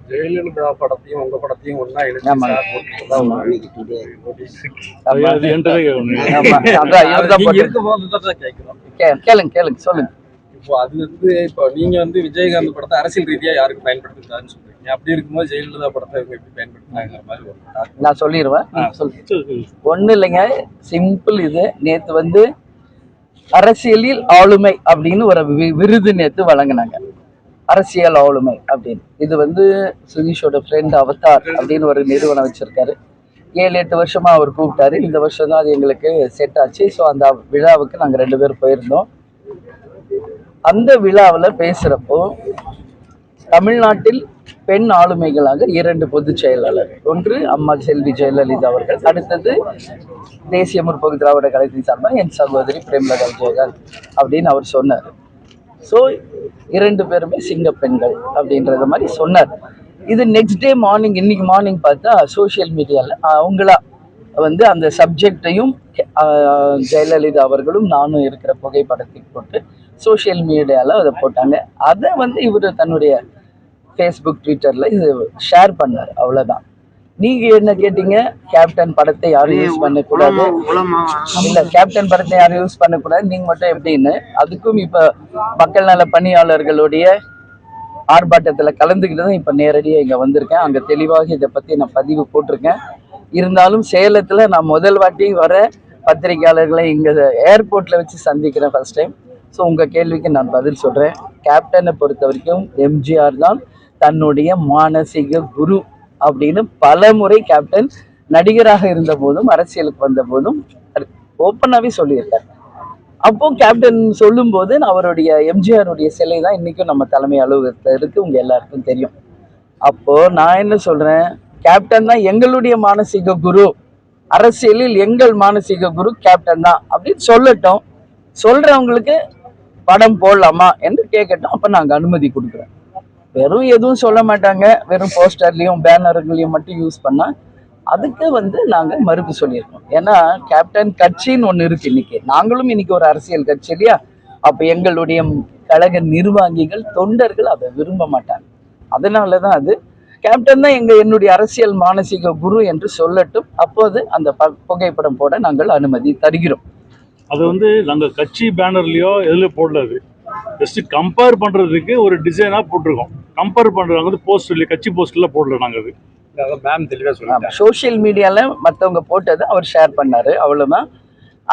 ஜெயலலிதா படத்தையும் உங்க படத்தையும் ஒன்னா கேளுங்க சொல்லுங்க. இப்போ அது வந்து இப்போ நீங்க வந்து விஜயகாந்த் படத்தை அரசியல் ரீதியா யாருக்கு பயன்படுத்துறான்னு சொல்றீங்க. அப்படி இருக்கும்போது ஜெயலலிதா படத்தை எப்படி பயன்படுத்தினாங்கிற மாதிரி நான் சொல்லிடுவேன். ஒன்றும் இல்லைங்க, சிம்பிள். இது நேற்று வந்து அரசியலில் ஆளுமை அப்படின்னு ஒரு விருது நேற்று வழங்கினாங்க. அரசியல் ஆளுமை அப்படின்னு. இது வந்து சுதீஷோட ஃப்ரெண்ட் அவதார் அப்படின்னு ஒரு நிறுவனம் வச்சிருக்காரு. 7-8 வருஷமா அவர் கூப்பிட்டாரு. இந்த வருஷம் தான் அது எங்களுக்கு செட் ஆச்சு. ஸோ அந்த விழாவுக்கு நாங்கள் 2 பேர் போயிருந்தோம். அந்த விழாவில் பேசுகிறப்போ தமிழ்நாட்டில் பெண் ஆளுமைகளாக 2 பொதுச் செயலாளர், ஒன்று அம்மா செல்வி ஜெயலலிதா அவர்கள், அடுத்தது தேசிய முற்போக்கு திராவிட கழகத்தின் சார்பாக என் சகோதரி பிரேமலதா விஜயகாந்த் அப்படின்னு அவர் சொன்னார். ஸோ 2 பேருமே சிங்க பெண்கள் அப்படின்றத மாதிரி சொன்னார். இது நெக்ஸ்ட் டே மார்னிங், இன்னைக்கு மார்னிங் பார்த்தா சோசியல் மீடியாவில் அவங்களா வந்து அந்த சப்ஜெக்டையும் ஜெயலலிதா அவர்களும் நானும் இருக்கிற புகைப்படத்தை போட்டு சோசியல் மீடியாவில் அதை போட்டாங்க. அதை வந்து இவர் தன்னுடைய ஃபேஸ்புக் ட்விட்டரில் இது ஷேர் பண்ணார். அவ்வளோதான். நீங்கள் என்ன கேட்டீங்க, கேப்டன் படத்தை யாரும் யூஸ் பண்ணக்கூடாது, இல்லை கேப்டன் படத்தை யாரும் யூஸ் பண்ணக்கூடாது நீங்கள் மட்டும் எப்படின்னு. அதுக்கும் இப்போ மக்கள் நல பணியாளர்களுடைய ஆர்ப்பாட்டத்தில் கலந்துக்கிட்டு தான் இப்போ நேரடியாக இங்கே வந்திருக்கேன். அங்கே தெளிவாக இதை பற்றி நான் பதிவு போட்டிருக்கேன். இருந்தாலும் சேலத்தில் நான் முதல் வாட்டி வர பத்திரிகையாளர்களை இங்கே ஏர்போர்ட்டில் வச்சு சந்திக்கிறேன் ஃபர்ஸ்ட் டைம். ஸோ உங்கள் கேள்விக்கு நான் பதில் சொல்கிறேன். கேப்டனை பொறுத்த வரைக்கும் எம்ஜிஆர் தான் தன்னுடைய மானசீக குரு அப்படின்னு பல முறை கேப்டன் நடிகராக இருந்த போதும் அரசியலுக்கு வந்த போதும் ஓப்பனாகவே சொல்லியிருக்கார். அப்போ கேப்டன் சொல்லும்போது அவருடைய எம்ஜிஆருடைய சிலை தான் இன்றைக்கும் நம்ம தலைமை அலுவலகத்தில் இருக்குது, உங்கள் எல்லாருக்கும் தெரியும். அப்போது நான் என்ன சொல்கிறேன், கேப்டன் தான் எங்களுடைய மானசீக குரு, அரசியலில் எங்கள் மானசீக குரு கேப்டன் தான் அப்படின்னு சொல்லட்டும். சொல்கிறவங்களுக்கு படம் போடலாமா என்று கேட்கட்டும். அப்போ நாங்கள் அனுமதி கொடுக்குறோம். வெறும் எதுவும் சொல்ல மாட்டாங்க, வெறும் போஸ்டர்லையும் பேனர்களையும் மட்டும் யூஸ் பண்ணால் அதுக்கு வந்து நாங்கள் மறுப்பு சொல்லியிருக்கோம். ஏன்னா கேப்டன் கட்சின்னு ஒன்று இருக்குது. இன்னைக்கு நாங்களும் இன்னைக்கு ஒரு அரசியல் கட்சி இல்லையா. அப்போ எங்களுடைய கழக நிர்வாகிகள் தொண்டர்கள் அதை விரும்ப மாட்டாங்க. அதனால தான் அது கேப்டன் தான் என்னுடைய அரசியல் மானசீக குரு என்று சொல்லட்டும். அப்போது அந்த புகைப்படம் போட நாங்கள் அனுமதி தருகிறோம். அது வந்து நாங்கள் கட்சி பேனர்லையோ எதில் போடலாது, ஜஸ்ட் கம்பேர் பண்ணுறதுக்கு ஒரு டிசைனாக போட்டிருக்கோம். கம்பேர் பண்ணுறாங்க வந்து போஸ்டர்ல, கட்சி போஸ்டரில் போடல. நாங்கள் அது மேம் தெளிவாக சொல்லுவாங்க. சோஷியல் மீடியாவில் மற்றவங்க போட்டதை அவர் ஷேர் பண்ணார், அவ்வளோதான்.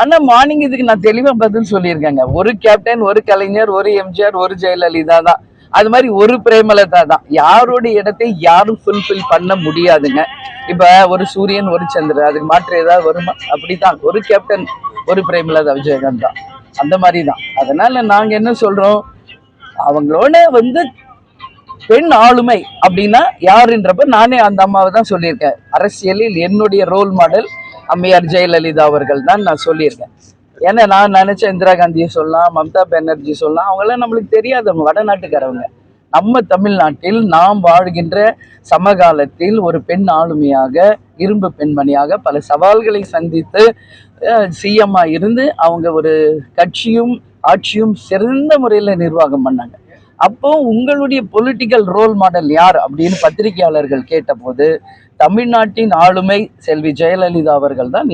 ஆனால் மார்னிங் இதுக்கு நான் தெளிவாக பதில் சொல்லியிருக்கேங்க. ஒரு கேப்டன், ஒரு கலைஞர், ஒரு எம்ஜிஆர், ஒரு ஜெயலலிதா தான். அது மாதிரி ஒரு பிரேமலதா தான். யாருடைய இடத்தை யாரும் ஃபுல்ஃபில் பண்ண முடியாதுங்க. இப்போ ஒரு சூரியன், ஒரு சந்திரன், அதுக்கு மாற்று ஏதாவது வருமா? அப்படிதான். ஒரு கேப்டன், ஒரு பிரேமலதா விஜயகாந்த் தான். அந்த மாதிரி தான். அதனால நாங்கள் என்ன சொல்கிறோம், அவங்களோட வந்து பெண் ஆளுமை அப்படின்னா யாருன்றப்ப நானே அந்த அம்மாவை தான் சொல்லியிருக்கேன். அரசியலில் என்னுடைய ரோல் மாடல் அம்மையார் ஜெயலலிதா அவர்கள் தான் நான் சொல்லியிருக்கேன். ஏன்னா நான் நினைச்ச இந்திரா காந்தியை சொல்லலாம், மம்தா பானர்ஜி சொல்லலாம், அவங்களாம் நம்மளுக்கு தெரியாதவங்க, வடநாட்டுக்காரவங்க. நம்ம தமிழ்நாட்டில் நாம் வாழ்கின்ற சமகாலத்தில் ஒரு பெண் ஆளுமையாக, இரும்பு பெண்மணியாக பல சவால்களை சந்தித்து சிஎம்மா இருந்து அவங்க ஒரு கட்சியும் ஆட்சியும் சிறந்த முறையில் நிர்வாகம் பண்ணாங்க. அப்போ உங்களுடைய பொலிட்டிக்கல் ரோல் மாடல் யார் அப்படின்னு பத்திரிகையாளர்கள் கேட்டபோது தமிழ்நாட்டின் ஆளுமை செல்வி ஜெயலலிதா அவர்கள் தான்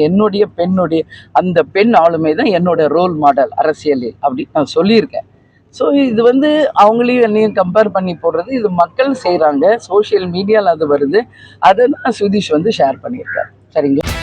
பெண்ணுடைய அந்த பெண் ஆளுமை தான் என்னோட ரோல் மாடல் அரசியலில் அப்படின்னு நான் சொல்லியிருக்கேன். ஸோ இது வந்து அவங்களையும் என்னையும் கம்பேர் பண்ணி போடுறது, இது மக்கள் செய்கிறாங்க, சோஷியல் மீடியாவில் அது வருது. அதை தான் சுதீஷ் வந்து ஷேர் பண்ணியிருக்காரு. சரிங்க.